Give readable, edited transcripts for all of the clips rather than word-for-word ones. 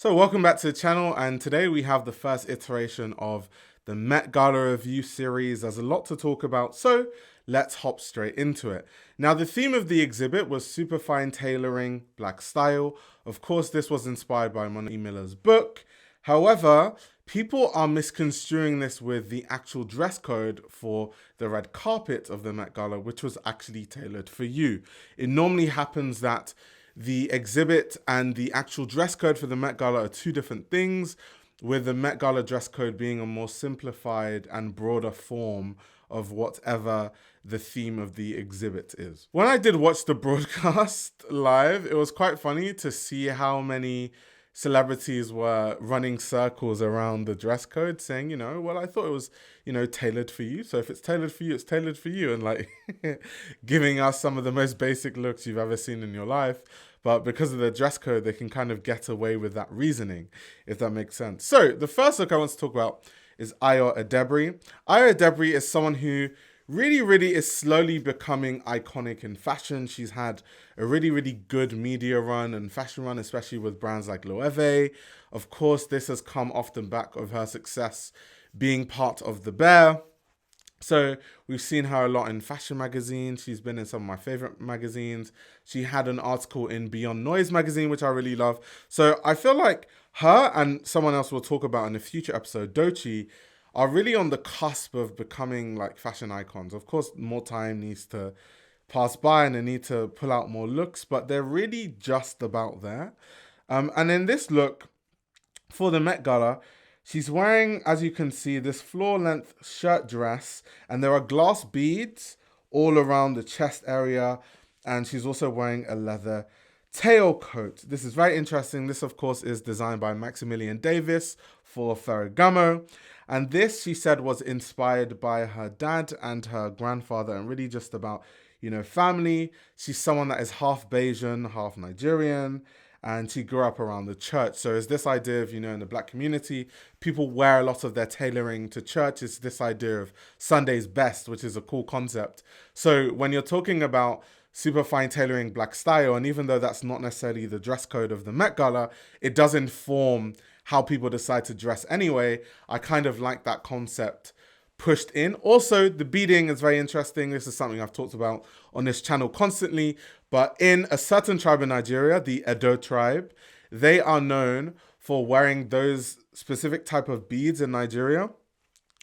So welcome back to the channel, and today we have the first iteration of the Met Gala review series. There's a lot to talk about, so let's hop straight into it. Now, the theme of the exhibit was superfine tailoring, black style. Of course, this was inspired by Monique Miller's book. However, people are misconstruing this with the actual dress code for the red carpet of the Met Gala, which was actually tailored for you. It normally happens that the exhibit and the actual dress code for the Met Gala are two different things, with the Met Gala dress code being a more simplified and broader form of whatever the theme of the exhibit is. When I did watch the broadcast live, it was quite funny to see how many celebrities were running circles around the dress code saying, well, I thought it was, tailored for you. So if it's tailored for you, it's tailored for you. And like giving us some of the most basic looks you've ever seen in your life. But because of the dress code, they can kind of get away with that reasoning, if that makes sense. So the first look I want to talk about is Ayo Edibiri. Ayo Edibiri is someone who really is slowly becoming iconic in fashion. She's had a really good media run and fashion run, especially with brands like Loewe. Of course, this has come off the back of her success being part of The Bear. So we've seen her a lot in fashion magazines. She's been in some of my favorite magazines. She had an article in Beyond Noise magazine, which I really love. So I feel like her and someone else we'll talk about in a future episode, Doechii, are really on the cusp of becoming like fashion icons. Of course, more time needs to pass by and they need to pull out more looks, but they're really just about there. And in this look for the Met Gala, she's wearing, as you can see, this floor-length shirt dress, and there are glass beads all around the chest area, and she's also wearing a leather tailcoat. This is very interesting. This, of course, is designed by Maximilian Davis for Ferragamo. And this, she said, was inspired by her dad and her grandfather, and really just about, family. She's someone that is half Bayesian, half Nigerian, and she grew up around the church. So it's this idea of, in the Black community, people wear a lot of their tailoring to church. It's this idea of Sunday's best, which is a cool concept. So when you're talking about superfine tailoring, black style, and even though that's not necessarily the dress code of the Met Gala, it does inform how people decide to dress anyway. I kind of like that concept pushed in. Also, the beading is very interesting. This is something I've talked about on this channel constantly, but in a certain tribe in Nigeria, the Edo tribe, they are known for wearing those specific type of beads in Nigeria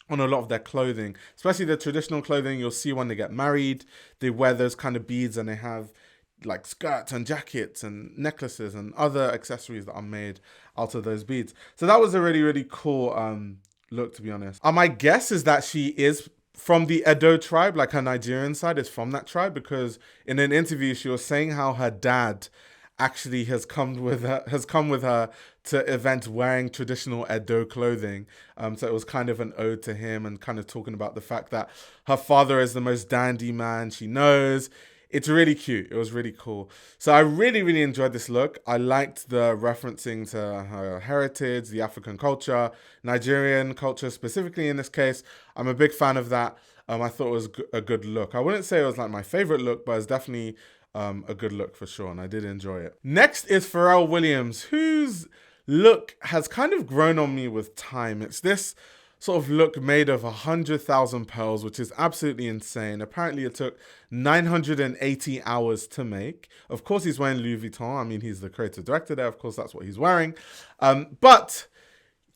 on a lot of their clothing, especially the traditional clothing. You'll see when they get married, they wear those kind of beads, and they have like skirts and jackets and necklaces and other accessories that are made out of those beads. So that was a really cool look, to be honest. My guess is that she is from the Edo tribe, like her Nigerian side is from that tribe, because in an interview she was saying how her dad actually has come with her to events wearing traditional Edo clothing. So it was kind of an ode to him, and kind of talking about the fact that her father is the most dandy man she knows. It's really cute. It was really cool. So I really enjoyed this look. I liked the referencing to her heritage, the African culture, Nigerian culture specifically in this case. I'm a big fan of that. I thought it was a good look. I wouldn't say it was like my favorite look, but it's definitely a good look for sure, and I did enjoy it. Next is Pharrell Williams, whose look has kind of grown on me with time. It's this sort of look made of 100,000 pearls, which is absolutely insane. Apparently it took 980 hours to make. Of course, he's wearing Louis Vuitton. I mean, he's the creative director there. Of course, that's what he's wearing. But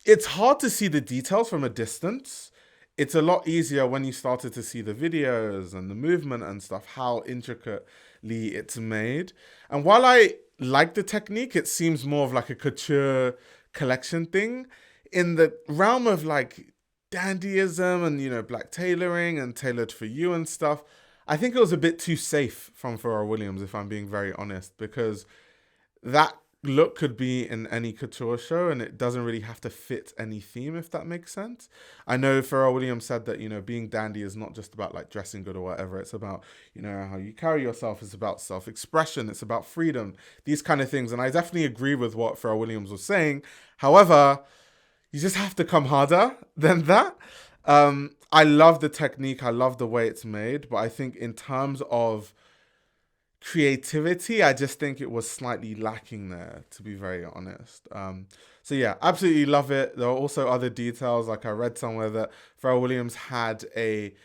it's hard to see the details from a distance. It's a lot easier when you started to see the videos and the movement and stuff, how intricately it's made. And while I like the technique, it seems more of like a couture collection thing. In the realm of like dandyism and, black tailoring and tailored for you and stuff, I think it was a bit too safe from Pharrell Williams, if I'm being very honest, because that look could be in any couture show and it doesn't really have to fit any theme, if that makes sense. I know Pharrell Williams said that, being dandy is not just about like dressing good or whatever. It's about, how you carry yourself. It's about self-expression. It's about freedom, these kind of things. And I definitely agree with what Pharrell Williams was saying. However, you just have to come harder than that. I love the technique. I love the way it's made. But I think in terms of creativity, I just think it was slightly lacking there, to be very honest. So yeah, absolutely love it. There are also other details, like I read somewhere that Pharrell Williams had a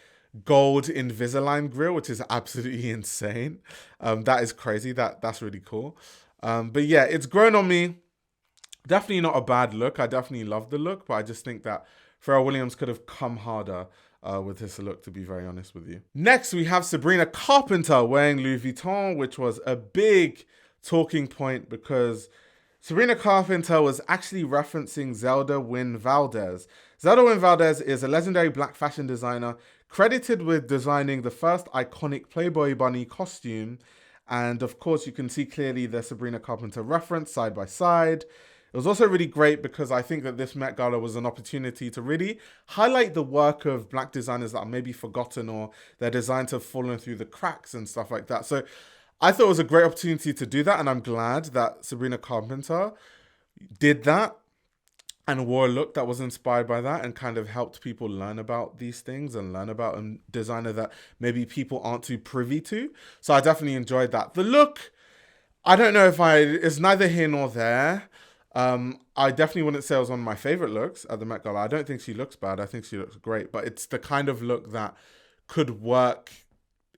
gold Invisalign grill, which is absolutely insane. That is crazy. That's really cool. But yeah, it's grown on me. Definitely not a bad look. I definitely love the look, but I just think that Pharrell Williams could have come harder with this look, to be very honest with you. Next, we have Sabrina Carpenter wearing Louis Vuitton, which was a big talking point because Sabrina Carpenter was actually referencing Zelda Wynn Valdez. Zelda Wynn Valdez is a legendary black fashion designer credited with designing the first iconic Playboy bunny costume. And of course, you can see clearly the Sabrina Carpenter reference side by side. It was also really great because I think that this Met Gala was an opportunity to really highlight the work of black designers that are maybe forgotten or their designs have fallen through the cracks and stuff like that. So I thought it was a great opportunity to do that, and I'm glad that Sabrina Carpenter did that and wore a look that was inspired by that and kind of helped people learn about these things and learn about a designer that maybe people aren't too privy to. So I definitely enjoyed that. The look, I don't know if it's neither here nor there. I definitely wouldn't say it was one of my favorite looks at the Met Gala. I don't think she looks bad. I think she looks great, but it's the kind of look that could work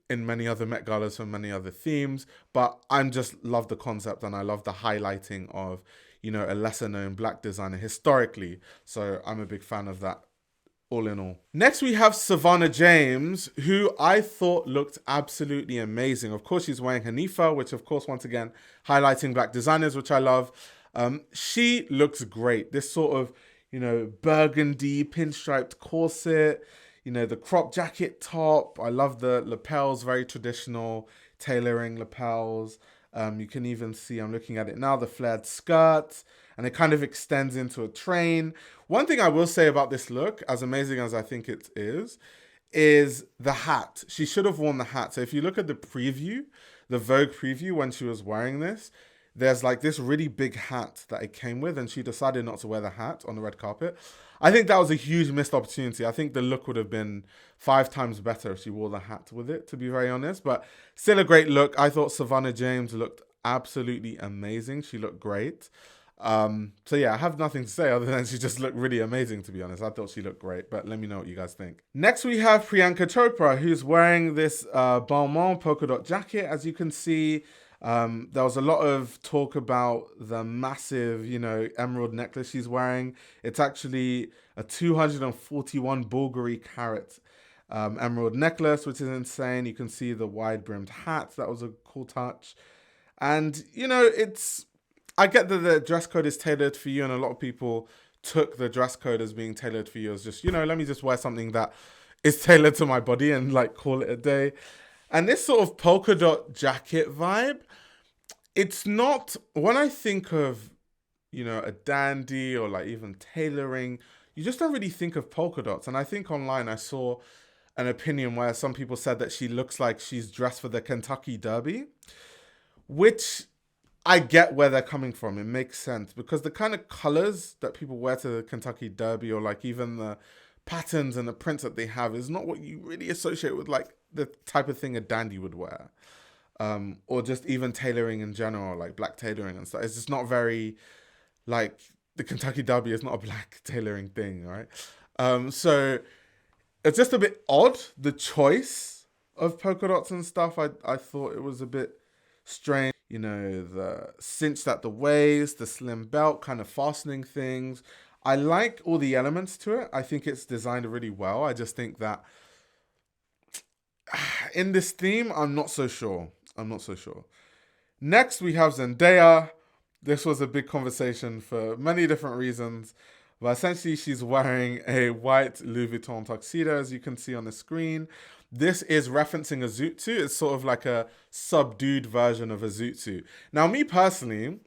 in many other Met Galas for many other themes. But I'm just love the concept, and I love the highlighting of, a lesser known black designer historically. So I'm a big fan of that, all in all. Next, we have Savannah James, who I thought looked absolutely amazing. Of course, she's wearing Hanifa, which of course, once again, highlighting black designers, which I love. She looks great. This sort of, burgundy pinstriped corset, the crop jacket top. I love the lapels, very traditional tailoring lapels. You can even see, I'm looking at it now, the flared skirt, and it kind of extends into a train. One thing I will say about this look, as amazing as I think it is the hat. She should have worn the hat. So if you look at the preview, the Vogue preview when she was wearing this, there's like this really big hat that it came with, and she decided not to wear the hat on the red carpet. I think that was a huge missed opportunity. I think the look would have been 5 times better if she wore the hat with it, to be very honest. But still a great look. I thought Savannah James looked absolutely amazing. She looked great. So yeah, I have nothing to say other than she just looked really amazing, to be honest. I thought she looked great, but let me know what you guys think. Next, we have Priyanka Chopra, who's wearing this Balmain polka dot jacket. As you can see, there was a lot of talk about the massive, emerald necklace she's wearing. It's actually a 241 Bulgari carat emerald necklace, which is insane. You can see the wide brimmed hat. That was a cool touch. And, I get that the dress code is tailored for you, and a lot of people took the dress code as being tailored for you as just, let me just wear something that is tailored to my body and call it a day. And this sort of polka dot jacket vibe, it's not, when I think of, a dandy or even tailoring, you just don't really think of polka dots. And I think online I saw an opinion where some people said that she looks like she's dressed for the Kentucky Derby, which I get where they're coming from. It makes sense because the kind of colors that people wear to the Kentucky Derby, or even the patterns and the prints that they have, is not what you really associate with the type of thing a dandy would wear, or just even tailoring in general, like black tailoring and stuff. It's just not very, the Kentucky Derby is not a black tailoring thing, right? So it's just a bit odd, the choice of polka dots and stuff. I thought it was a bit strange. The cinched at the waist, the slim belt kind of fastening things. I like all the elements to it. I think it's designed really well. I just think that in this theme, I'm not so sure. Next, we have Zendaya. This was a big conversation for many different reasons. But essentially, she's wearing a white Louis Vuitton tuxedo, as you can see on the screen. This is referencing a zoot suit. It's sort of like a subdued version of a zoot suit. Now, me personally,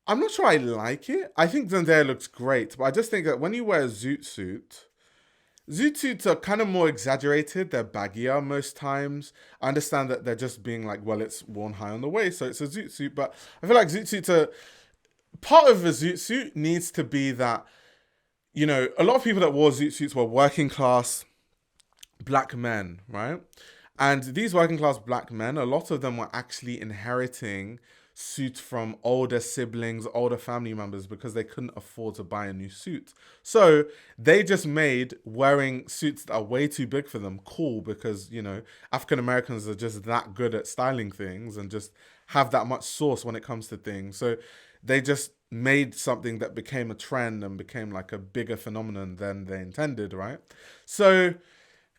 I'm not sure I like it. I think Zendaya looks great, but I just think that when you wear a zoot suits are kind of more exaggerated. They're baggier most times. I understand that they're just being it's worn high on the waist, so it's a zoot suit. But I feel like zoot suits are... Part of a zoot suit needs to be that, a lot of people that wore zoot suits were working class black men, right? And these working class black men, a lot of them were actually inheriting suits from older siblings, older family members, because they couldn't afford to buy a new suit. So they just made wearing suits that are way too big for them cool, because, you know, African Americans are just that good at styling things and just have that much sauce when it comes to things. So they just made something that became a trend and became like a bigger phenomenon than they intended, right? So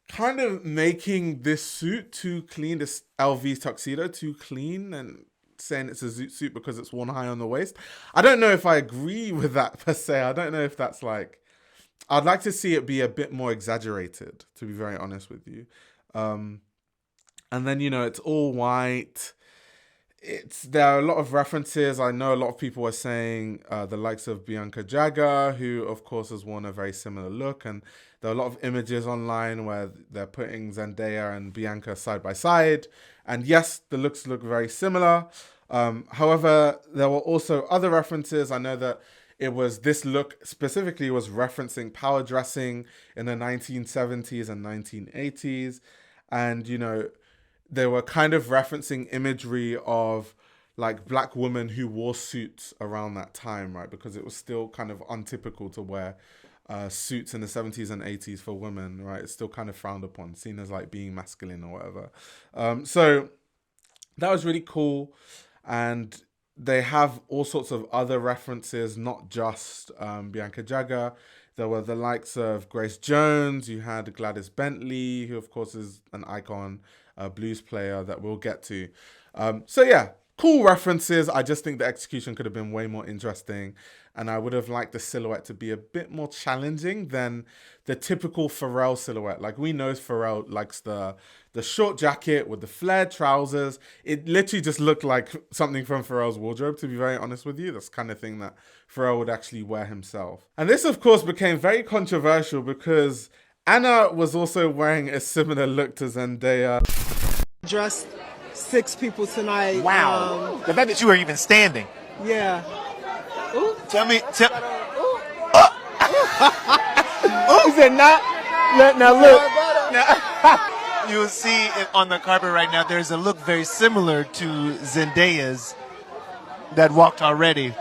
kind of making this suit too clean, this LV tuxedo too clean, and saying it's a zoot suit because it's worn high on the waist. I don't know if I agree with that per se. I don't know if that's like, I'd like to see it be a bit more exaggerated, to be very honest with you. And then, you know, it's all white. There are a lot of references. I know a lot of people were saying the likes of Bianca Jagger, who of course has worn a very similar look, and there are a lot of images online where they're putting Zendaya and Bianca side by side, and yes, the looks look very similar. However, there were also other references. I know that this look specifically was referencing power dressing in the 1970s and 1980s, and you know, they were kind of referencing imagery of like black women who wore suits around that time, right? Because it was still kind of untypical to wear suits in the 70s and 80s for women, right? It's still kind of frowned upon, seen as like being masculine or whatever. So that was really cool. And they have all sorts of other references, not just Bianca Jagger. There were the likes of Grace Jones. You had Gladys Bentley, who of course is an icon, a blues player that we'll get to. So yeah, cool references. I just think the execution could have been way more interesting. And I would have liked the silhouette to be a bit more challenging than the typical Pharrell silhouette. Like, we know Pharrell likes the short jacket with the flared trousers. It literally just looked like something from Pharrell's wardrobe, to be very honest with you. That's the kind of thing that Pharrell would actually wear himself. And this, of course, became very controversial because Anna was also wearing a similar look to Zendaya. Dressed 6 people tonight. Wow. The fact that you were even standing. Yeah. Ooh. Tell me. He said, not. Now look. You will see it on the carpet right now. There's a look very similar to Zendaya's that walked already.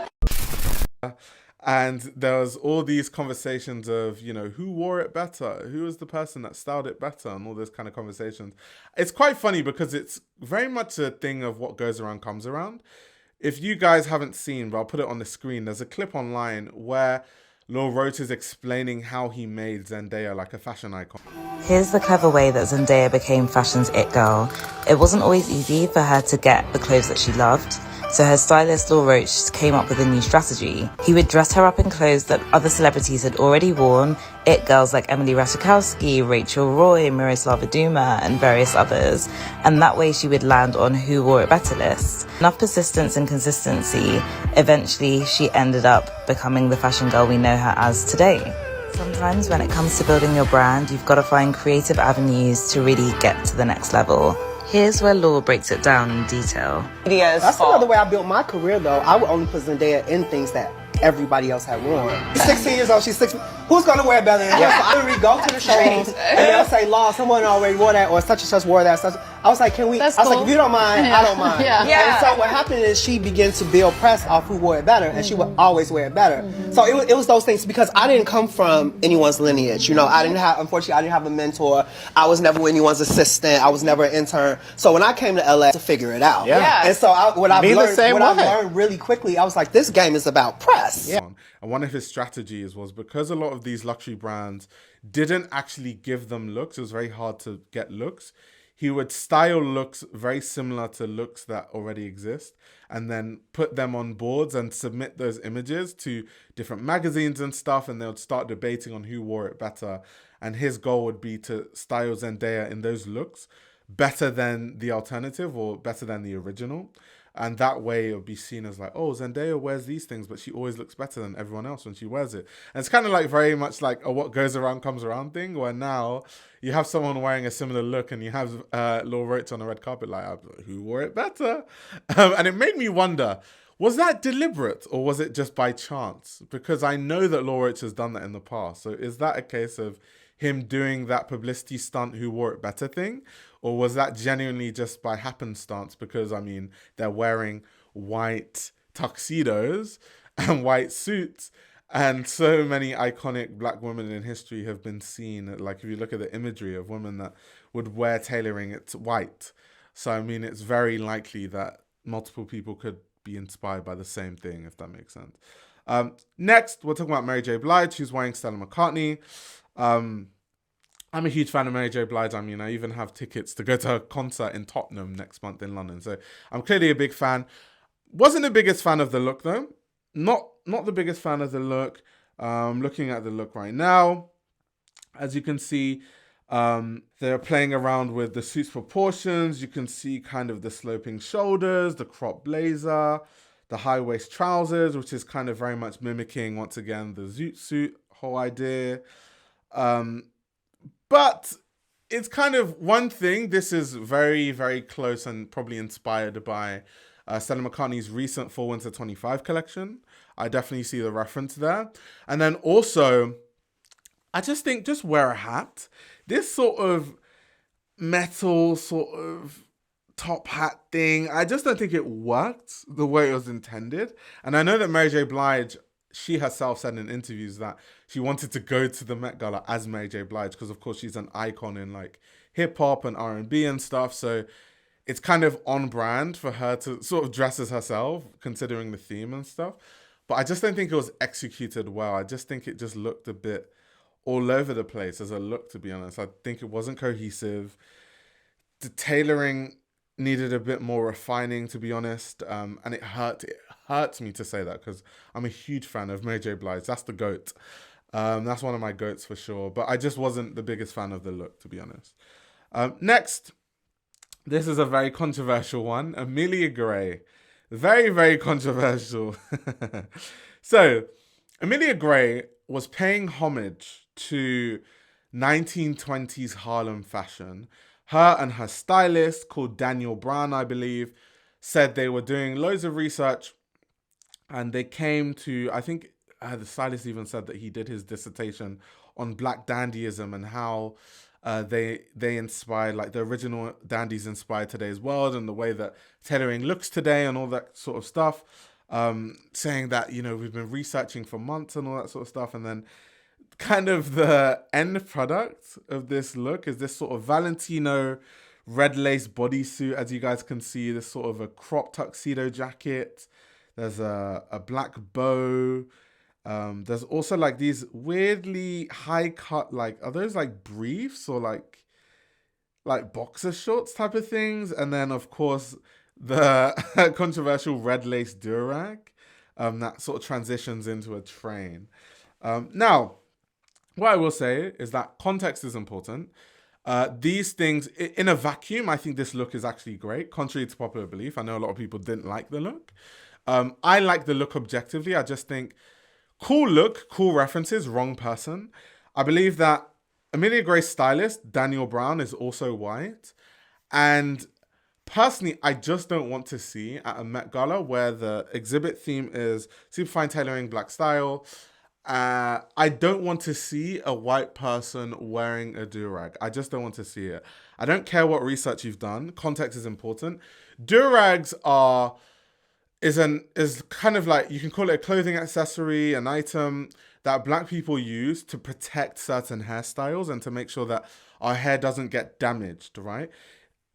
And there was all these conversations of, you know, who wore it better? Who was the person that styled it better? And all those kind of conversations. It's quite funny because it's very much a thing of what goes around comes around. If you guys haven't seen, but I'll put it on the screen, there's a clip online where Lil Roach is explaining how he made Zendaya like a fashion icon. Here's the clever way that Zendaya became fashion's it girl. It wasn't always easy for her to get the clothes that she loved. So her stylist, Lil Roach, came up with a new strategy. He would dress her up in clothes that other celebrities had already worn, it girls like Emily Ratajkowski, Rachel Roy, Miroslava Duma, and various others. And that way she would land on who wore it better list. Enough persistence and consistency, eventually she ended up becoming the fashion girl we know her as today. Sometimes when it comes to building your brand, you've got to find creative avenues to really get to the next level. Here's where Law breaks it down in detail. That's another way I built my career, though. I would only put Zendaya in things that everybody else had worn. She's 16 years old, she's 16. Who's going to wear it better than her? So I literally go to the shows, and they'll say, Law, someone already wore that, or such and such wore that. Such. I was like, can we? That's I was cool. like, if you don't mind, I don't mind. Yeah. And so what happened is she began to build press off who wore it better, and she would always wear it better. So it was those things, because I didn't come from anyone's lineage. You know, unfortunately, I didn't have a mentor. I was never anyone's assistant. I was never an intern. So when I came to LA to figure it out, and so what I've learned really quickly, I was like, this game is about press. Yeah. And one of his strategies was, because a lot of these luxury brands didn't actually give them looks, it was very hard to get looks. He would style looks very similar to looks that already exist, and then put them on boards and submit those images to different magazines and stuff, and they would start debating on who wore it better. And his goal would be to style Zendaya in those looks better than the alternative or better than the original. And that way it would be seen as like, oh, Zendaya wears these things, but she always looks better than everyone else when she wears it. And it's kind of like very much like a what goes around comes around thing, where now you have someone wearing a similar look and you have Lil Roach on the red carpet like, who wore it better? And it made me wonder, was that deliberate or was it just by chance? Because I know that Lil Roach has done that in the past. So is that a case of him doing that publicity stunt who wore it better thing? Or was that genuinely just by happenstance? Because, I mean, they're wearing white tuxedos and white suits. And so many iconic black women in history have been seen. Like, if you look at the imagery of women that would wear tailoring, it's white. So, I mean, it's very likely that multiple people could be inspired by the same thing, if that makes sense. Next, we're talking about Mary J. Blige, who's wearing Stella McCartney. I'm a huge fan of Mary J. Blige. I mean, I even have tickets to go to her concert in Tottenham next month in London. So I'm clearly a big fan. Wasn't the biggest fan of the look, though. Not the biggest fan of the look. Looking at the look right now, as you can see, they're playing around with the suit's proportions. You can see kind of the sloping shoulders, the crop blazer, the high waist trousers, which is kind of very much mimicking, once again, the zoot suit whole idea. But it's kind of one thing. This is very, very close and probably inspired by Stella McCartney's recent Fall Winter 25 collection. I definitely see the reference there. And then also, I just think just wear a hat. This sort of metal sort of top hat thing, I just don't think it worked the way it was intended. And I know that Mary J. Blige, she herself said in interviews that she wanted to go to the Met Gala as Mary J. Blige because, of course, she's an icon in like hip hop and R&B and stuff. So it's kind of on brand for her to sort of dress as herself, considering the theme and stuff. But I just don't think it was executed well. I just think it just looked a bit all over the place as a look, to be honest. I think it wasn't cohesive. The tailoring needed a bit more refining, to be honest. And it hurts me to say that because I'm a huge fan of Mary J. Blige. That's the GOAT. That's one of my GOATs for sure. But I just wasn't the biggest fan of the look, to be honest. Next, this is a very controversial one. Amelia Gray. Very, very controversial. So, Amelia Gray was paying homage to 1920s Harlem fashion. Her and her stylist, called Daniel Brown, I believe, said they were doing loads of research and they came to, I think the stylist even said that he did his dissertation on Black dandyism and how they inspired, like the original dandies inspired today's world and the way that tailoring looks today and all that sort of stuff. Saying that, you know, we've been researching for months and all that sort of stuff. And then kind of the end product of this look is this sort of Valentino red lace bodysuit, as you guys can see, this sort of a crop tuxedo jacket. There's a black bow. There's also like these weirdly high cut, like, are those like briefs or like boxer shorts type of things? And then of course the controversial red lace durag that sort of transitions into a train. Now, what I will say is that context is important. These things, in a vacuum, I think this look is actually great, contrary to popular belief. I know a lot of people didn't like the look. I like the look objectively. I just think cool look, cool references, wrong person. I believe that Amelia Gray's stylist, Daniel Brown, is also white. And personally, I just don't want to see at a Met Gala where the exhibit theme is superfine tailoring, black style. I don't want to see a white person wearing a durag. I just don't want to see it. I don't care what research you've done. Context is important. Durags is kind of like, you can call it a clothing accessory, an item that black people use to protect certain hairstyles and to make sure that our hair doesn't get damaged, right?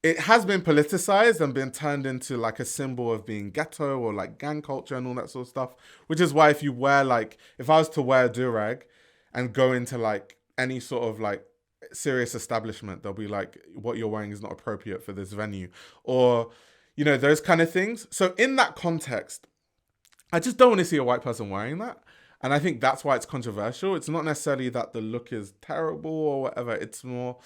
It has been politicized and been turned into like a symbol of being ghetto or like gang culture and all that sort of stuff, which is why if you wear like, if I was to wear a durag and go into like any sort of like serious establishment, they'll be like, what you're wearing is not appropriate for this venue, or, you know, those kind of things. So in that context, I just don't want to see a white person wearing that. And I think that's why it's controversial. It's not necessarily that the look is terrible or whatever. It's more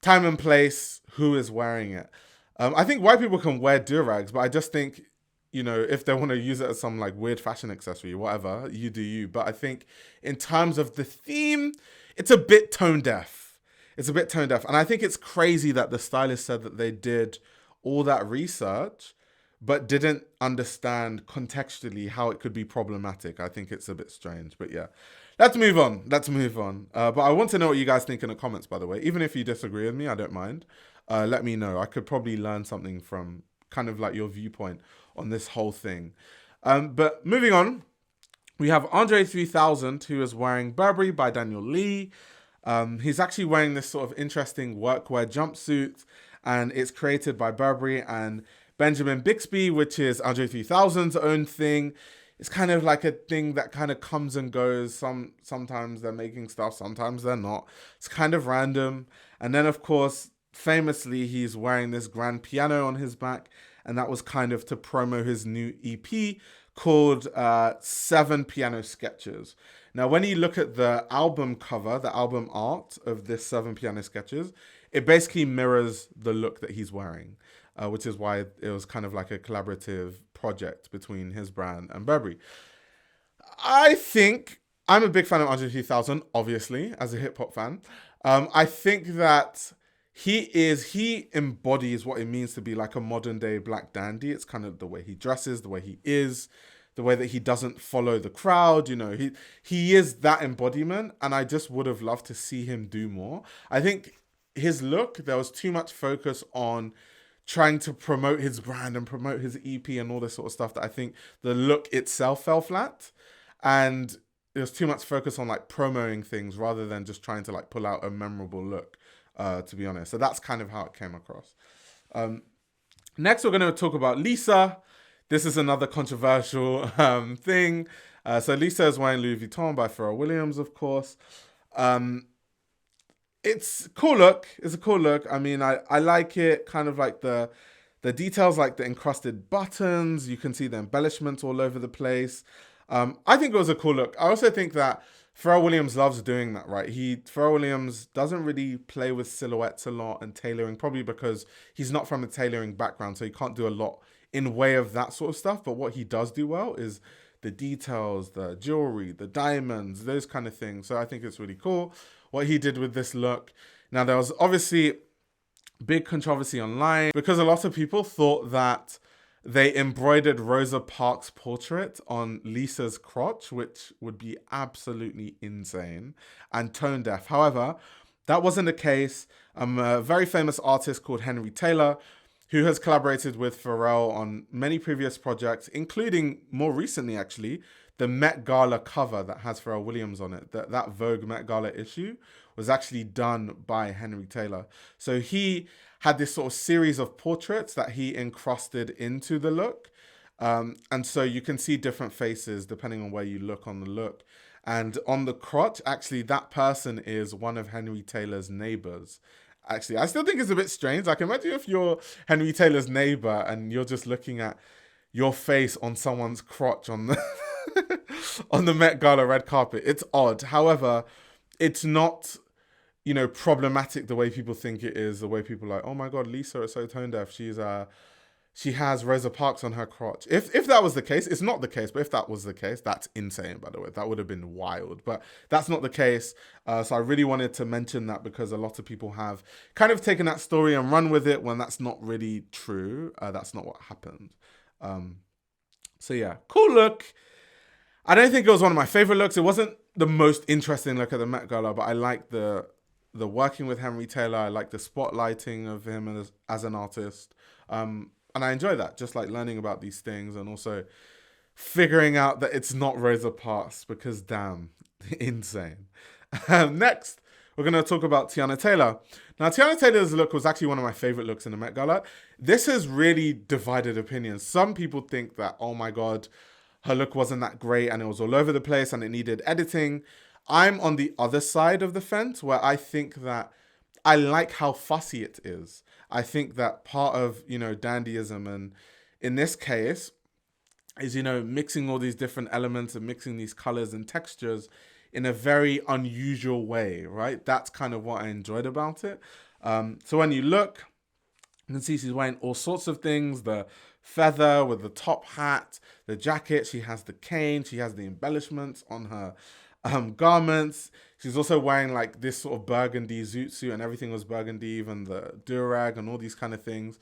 time and place, who is wearing it. I think white people can wear durags, but I just think, you know, if they want to use it as some like weird fashion accessory, whatever, you do you. But I think in terms of the theme, it's a bit tone deaf. It's a bit tone deaf. And I think it's crazy that the stylist said that they did all that research, but didn't understand contextually how it could be problematic. I think it's a bit strange, but yeah. Let's move on. But I want to know what you guys think in the comments, by the way. Even if you disagree with me, I don't mind. Let me know. I could probably learn something from kind of like your viewpoint on this whole thing. But moving on, we have Andre 3000, who is wearing Burberry by Daniel Lee. He's actually wearing this sort of interesting workwear jumpsuit, and it's created by Burberry and Benjamin Bixby, which is Andre 3000's own thing. It's kind of like a thing that kind of comes and goes. Sometimes they're making stuff, sometimes they're not. It's kind of random. And then, of course, famously, he's wearing this grand piano on his back, and that was kind of to promo his new EP called 7 Piano Sketches. Now, when you look at the album cover, the album art of this 7 Piano Sketches, it basically mirrors the look that he's wearing, which is why it was kind of like a collaborative project between his brand and Burberry. I think I'm a big fan of Andre 3000, obviously, as a hip hop fan. I think that he embodies what it means to be like a modern day black dandy. It's kind of the way he dresses, the way he is, the way that he doesn't follow the crowd. You know, he is that embodiment, and I just would have loved to see him do more. I think his look, there was too much focus on trying to promote his brand and promote his EP and all this sort of stuff, that I think the look itself fell flat, and there was too much focus on like promoting things rather than just trying to like pull out a memorable look, to be honest. So that's kind of how it came across. Next, we're going to talk about Lisa. This is another controversial thing. So Lisa is wearing Louis Vuitton by Pharrell Williams, of course. It's a cool look. It's a cool look. I mean, I like it. Kind of like the details, like the encrusted buttons. You can see the embellishments all over the place. I think it was a cool look. I also think that Pharrell Williams loves doing that, right? Pharrell Williams doesn't really play with silhouettes a lot and tailoring, probably because he's not from a tailoring background, so he can't do a lot in way of that sort of stuff. But what he does do well is the details, the jewelry, the diamonds, those kind of things. So I think it's really cool what he did with this look. Now, there was obviously big controversy online because a lot of people thought that they embroidered Rosa Parks' portrait on Lisa's crotch, which would be absolutely insane and tone deaf. However, that wasn't the case. A very famous artist called Henry Taylor, who has collaborated with Pharrell on many previous projects, including more recently, actually, the Met Gala cover that has Pharrell Williams on it. That Vogue Met Gala issue was actually done by Henry Taylor. So he had this sort of series of portraits that he encrusted into the look. And so you can see different faces depending on where you look on the look. And on the crotch, actually, that person is one of Henry Taylor's neighbors. Actually, I still think it's a bit strange. Like, imagine if you're Henry Taylor's neighbor and you're just looking at your face on someone's crotch on the on the Met Gala red carpet. It's odd. However, it's not, you know, problematic the way people think it is. The way people are like, oh my God, Lisa is so tone deaf. She has Rosa Parks on her crotch. If that was the case, it's not the case, but if that was the case, that's insane, by the way. That would have been wild, but that's not the case. So I really wanted to mention that because a lot of people have kind of taken that story and run with it when that's not really true. That's not what happened. So yeah, cool look. I don't think it was one of my favorite looks. It wasn't the most interesting look at the Met Gala, but I like the working with Henry Taylor. I like the spotlighting of him as an artist. And I enjoy that, just like learning about these things and also figuring out that it's not Rosa Parks because damn, insane. Next, we're going to talk about Teyana Taylor. Now, Teyana Taylor's look was actually one of my favorite looks in the Met Gala. This has really divided opinions. Some people think that, oh my God, her look wasn't that great and it was all over the place and it needed editing. I'm on the other side of the fence where I think that I like how fussy it is. I think that part of, you know, dandyism, and in this case, is, you know, mixing all these different elements and mixing these colors and textures in a very unusual way, right? That's kind of what I enjoyed about it. So when you look, you can see she's wearing all sorts of things. The feather with the top hat, the jacket, she has the cane, she has the embellishments on her garments. She's also wearing like this sort of burgundy zoot suit, and everything was burgundy, even the durag and all these kind of things.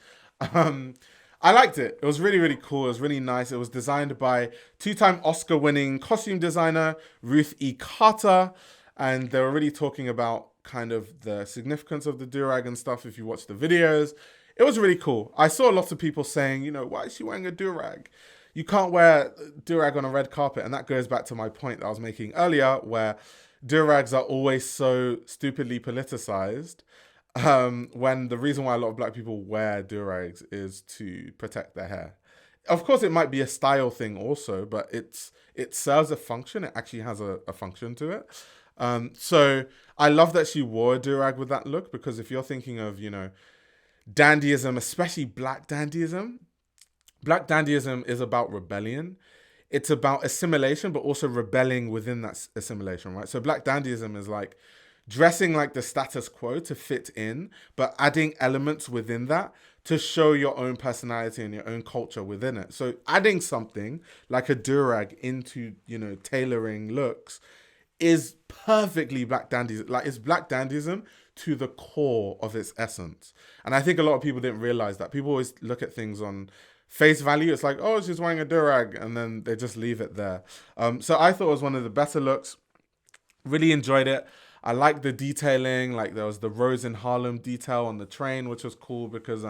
I liked it. It was really, really cool. It was really nice. It was designed by two-time Oscar-winning costume designer Ruth E. Carter. And they were really talking about kind of the significance of the do-rag and stuff if you watch the videos. It was really cool. I saw lots of people saying, you know, why is she wearing a do-rag? You can't wear do-rag on a red carpet. And that goes back to my point that I was making earlier, where do-rags are always so stupidly politicized. When the reason why a lot of black people wear do-rags is to protect their hair. Of course, it might be a style thing also, but it serves a function. It actually has a function to it. So I love that she wore a do-rag with that look, because if you're thinking of, you know, dandyism, especially black dandyism is about rebellion. It's about assimilation, but also rebelling within that assimilation, right? So black dandyism is like dressing like the status quo to fit in, but adding elements within that to show your own personality and your own culture within it. So adding something like a do-rag into, you know, tailoring looks is perfectly black dandyism. Like, it's black dandyism to the core of its essence. And I think a lot of people didn't realize that. People always look at things on face value. It's like, oh, she's wearing a do-rag, and then they just leave it there. So I thought it was one of the better looks. Really enjoyed it. I liked the detailing. Like, there was the Rose in Harlem detail on the train, which was cool because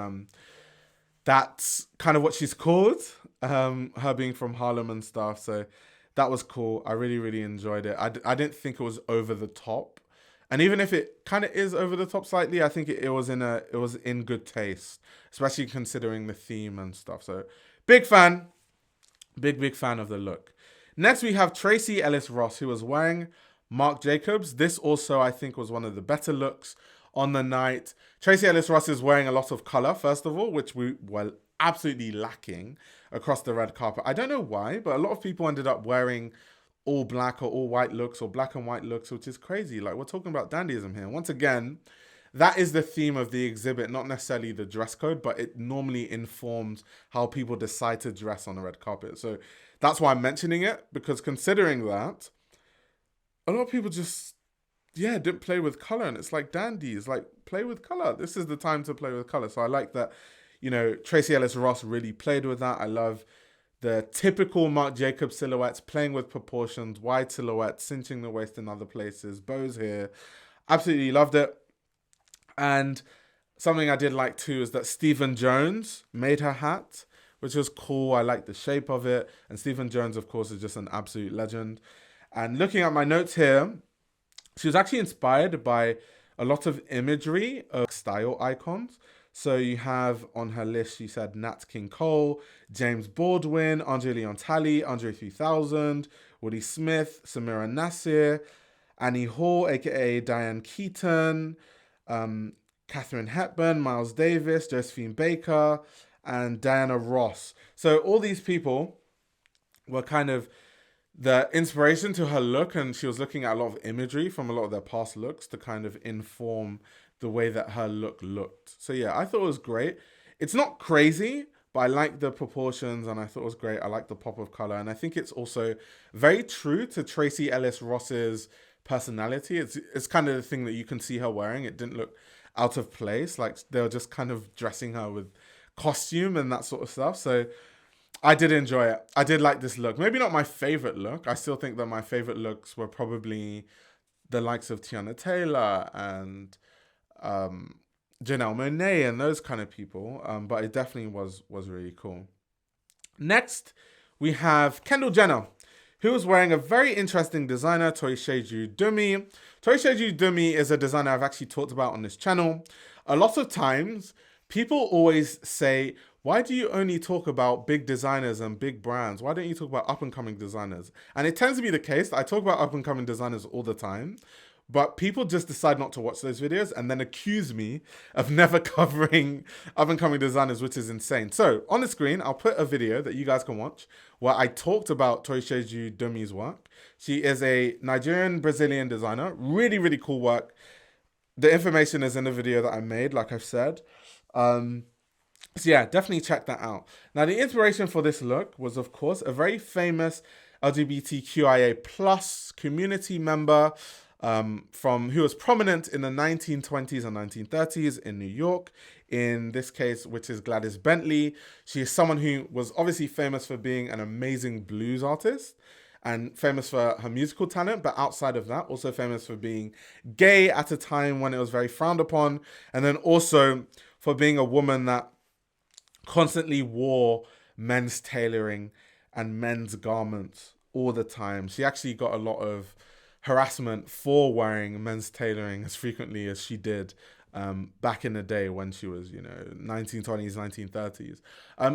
that's kind of what she's called, her being from Harlem and stuff. So that was cool. I really, really enjoyed it. I didn't think it was over the top. And even if it kind of is over the top slightly, I think it was in good taste, especially considering the theme and stuff. So big fan, big fan of the look. Next, we have Tracee Ellis Ross, who was wearing Marc Jacobs. This also, I think, was one of the better looks on the night. Tracee Ellis Ross is wearing a lot of color, first of all, which we were absolutely lacking across the red carpet. I don't know why, but a lot of people ended up wearing all black or all white looks or black and white looks, which is crazy. Like, we're talking about dandyism here. Once again, that is the theme of the exhibit, not necessarily the dress code, but it normally informs how people decide to dress on the red carpet. So that's why I'm mentioning it, because considering that, a lot of people just, didn't play with color. And it's like, dandies, like, play with color. This is the time to play with color. So I like that, you know, Tracee Ellis Ross really played with that. I love the typical Marc Jacobs silhouettes, playing with proportions, wide silhouettes, cinching the waist in other places, bows here. Absolutely loved it. And something I did like too is that Stephen Jones made her hat, which was cool. I like the shape of it. And Stephen Jones, of course, is just an absolute legend. And looking at my notes here, she was actually inspired by a lot of imagery of style icons. So you have on her list, she said Nat King Cole, James Baldwin, Andre Leon Talley, Andre 3000, Woody Smith, Samira Nasir, Annie Hall, aka Diane Keaton, Katharine Hepburn, Miles Davis, Josephine Baker, and Diana Ross. So all these people were kind of the inspiration to her look, and she was looking at a lot of imagery from a lot of their past looks to kind of inform the way that her look looked. So yeah, I thought it was great. It's not crazy, but I like the proportions and I thought it was great. I like the pop of color. And I think it's also very true to Tracee Ellis Ross's personality. It's kind of the thing that you can see her wearing. It didn't look out of place. Like, they were just kind of dressing her with costume and that sort of stuff. So I did enjoy it. I did like this look. Maybe not my favorite look. I still think that my favorite looks were probably the likes of Teyana Taylor and Janelle Monáe and those kind of people, but it definitely was really cool. Next, we have Kendall Jenner, who was wearing a very interesting designer, Toisheju Dumi. Toisheju Dumi is a designer I've actually talked about on this channel. A lot of times, people always say, why do you only talk about big designers and big brands? Why don't you talk about up-and-coming designers? And it tends to be the case that I talk about up-and-coming designers all the time, but people just decide not to watch those videos and then accuse me of never covering up-and-coming designers, which is insane. So on the screen, I'll put a video that you guys can watch where I talked about Toisheju Dumi's work. She is a Nigerian-Brazilian designer. Really, really cool work. The information is in the video that I made, like I've said. So yeah, definitely check that out. Now, the inspiration for this look was, of course, a very famous LGBTQIA+ community member, from who was prominent in the 1920s and 1930s in New York. In this case, which is Gladys Bentley. She is someone who was obviously famous for being an amazing blues artist and famous for her musical talent, but outside of that, also famous for being gay at a time when it was very frowned upon, and then also for being a woman that constantly wore men's tailoring and men's garments all the time. She actually got a lot of harassment for wearing men's tailoring as frequently as she did back in the day when she was, 1920s, 1930s.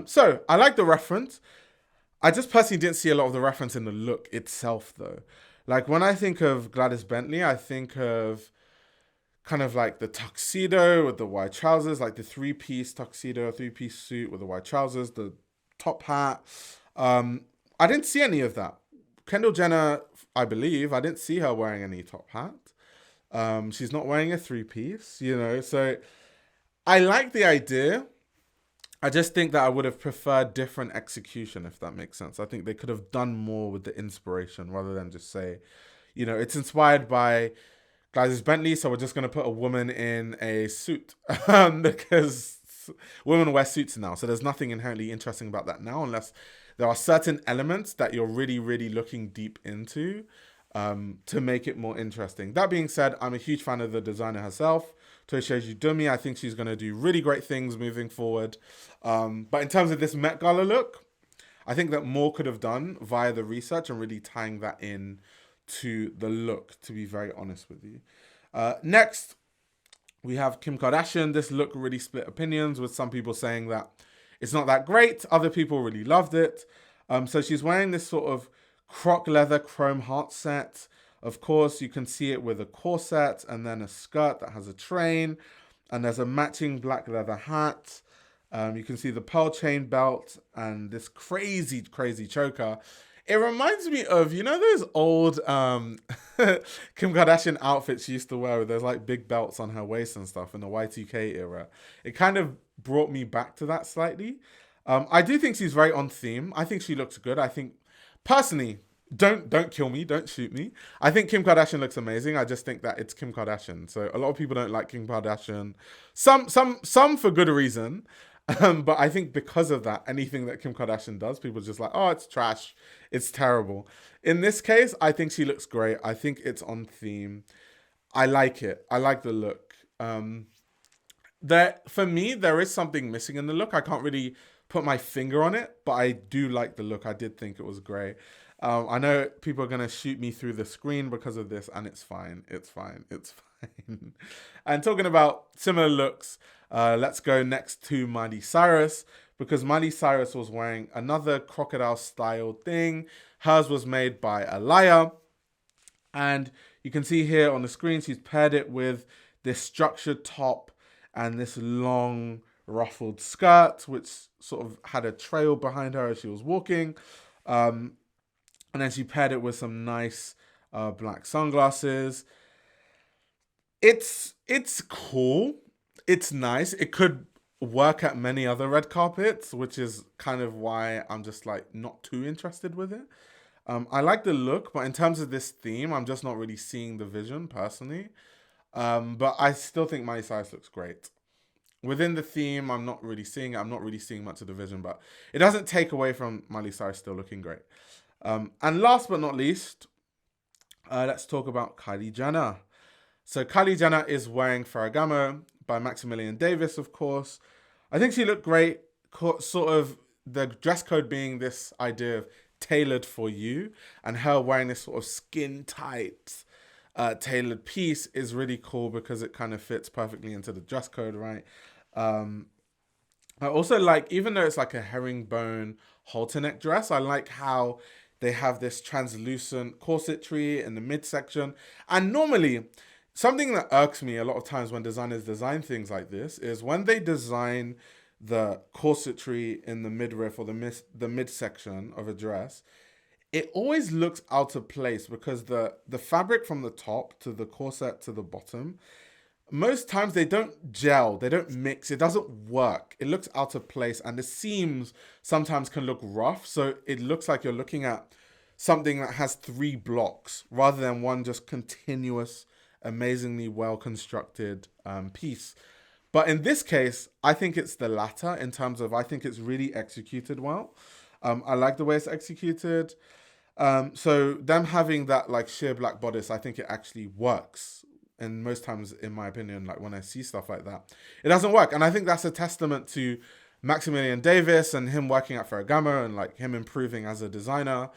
So I like the reference. I just personally didn't see a lot of the reference in the look itself, though. Like, when I think of Gladys Bentley, I think of kind of like the tuxedo with the white trousers, like the three-piece tuxedo, three-piece suit with the white trousers, the top hat. I didn't see any of that. Kendall Jenner, I believe, I didn't see her wearing any top hat. She's not wearing a three-piece, so I like the idea. I just think that I would have preferred different execution, if that makes sense. I think they could have done more with the inspiration rather than just say, it's inspired by Gladys Bentley, so we're just going to put a woman in a suit because women wear suits now. So there's nothing inherently interesting about that now, unless there are certain elements that you're really, really looking deep into to make it more interesting. That being said, I'm a huge fan of the designer herself, Tracee Ellis. I think she's going to do really great things moving forward. But in terms of this Met Gala look, I think that more could have done via the research and really tying that in to the look, to be very honest with you. Next, we have Kim Kardashian. This look really split opinions, with some people saying that it's not that great. Other people really loved it. So she's wearing this sort of croc leather chrome heart set. Of course, you can see it with a corset and then a skirt that has a train. And there's a matching black leather hat. You can see the pearl chain belt and this crazy, crazy choker. It reminds me of, those old Kim Kardashian outfits she used to wear with those like big belts on her waist and stuff in the Y2K era. It kind of brought me back to that slightly. I do think she's very on theme. I think she looks good. I think, personally, don't kill me, don't shoot me. I think Kim Kardashian looks amazing. I just think that it's Kim Kardashian. So a lot of people don't like Kim Kardashian. Some for good reason. But I think because of that, anything that Kim Kardashian does, people are just like, oh, it's trash. It's terrible. In this case, I think she looks great. I think it's on theme. I like it. I like the look. For me, there is something missing in the look. I can't really put my finger on it, but I do like the look. I did think it was great. I know people are going to shoot me through the screen because of this, and it's fine. It's fine. It's fine. And talking about similar looks, let's go next to Miley Cyrus, because Miley Cyrus was wearing another crocodile style thing. Hers was made by Alaya. And you can see here on the screen, she's paired it with this structured top and this long ruffled skirt, which sort of had a trail behind her as she was walking. And then she paired it with some nice black sunglasses. It's cool. It's nice. It could work at many other red carpets, which is kind of why I'm just like not too interested with it. I like the look, but in terms of this theme, I'm just not really seeing the vision personally. But I still think Miley Cyrus looks great. Within the theme, I'm not really seeing it. I'm not really seeing much of the vision, but it doesn't take away from Miley Cyrus still looking great. And last but not least, let's talk about Kylie Jenner. So Kylie Jenner is wearing Ferragamo by Maximilian Davis, of course. I think she looked great, sort of the dress code being this idea of tailored for you, and her wearing this sort of skin tight tailored piece is really cool because it kind of fits perfectly into the dress code, right? I also like, even though it's like a herringbone halter neck dress, I like how they have this translucent corsetry in the midsection. And normally, something that irks me a lot of times when designers design things like this is when they design the corsetry in the midriff or the midsection of a dress, it always looks out of place because the fabric from the top to the corset to the bottom, most times they don't gel, they don't mix, it doesn't work. It looks out of place, and the seams sometimes can look rough. So it looks like you're looking at something that has 3 blocks rather than one just continuous, amazingly well-constructed piece. But in this case, I think it's the latter in terms of I think it's really executed well. I like the way it's executed. So them having that like sheer black bodice, I think it actually works. And most times, in my opinion, like when I see stuff like that, it doesn't work. And I think that's a testament to Maximilian Davis and him working at Ferragamo and like him improving as a designer.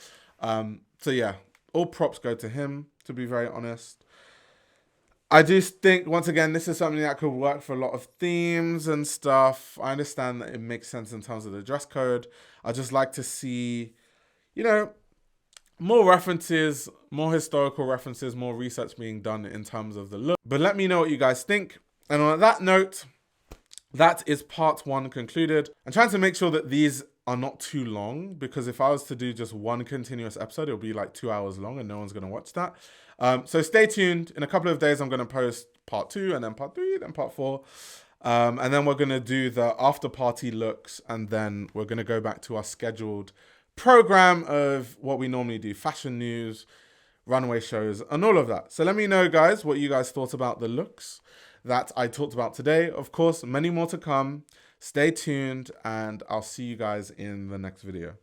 So yeah, all props go to him, to be very honest. I do think, once again, this is something that could work for a lot of themes and stuff. I understand that it makes sense in terms of the dress code. I just like to see, you know, more references, more historical references, more research being done in terms of the look. But let me know what you guys think. And on that note, that is part 1 concluded. I'm trying to make sure that these are not too long, because if I was to do just one continuous episode, it'll be like 2 hours long and no one's going to watch that. So stay tuned. In a couple of days, I'm going to post part 2 and then part 3, then part 4. And then we're going to do the after party looks. And then we're going to go back to our scheduled program of what we normally do, fashion news, runway shows, and all of that. So let me know, guys, what you guys thought about the looks that I talked about today. Of course, many more to come. Stay tuned, and I'll see you guys in the next video.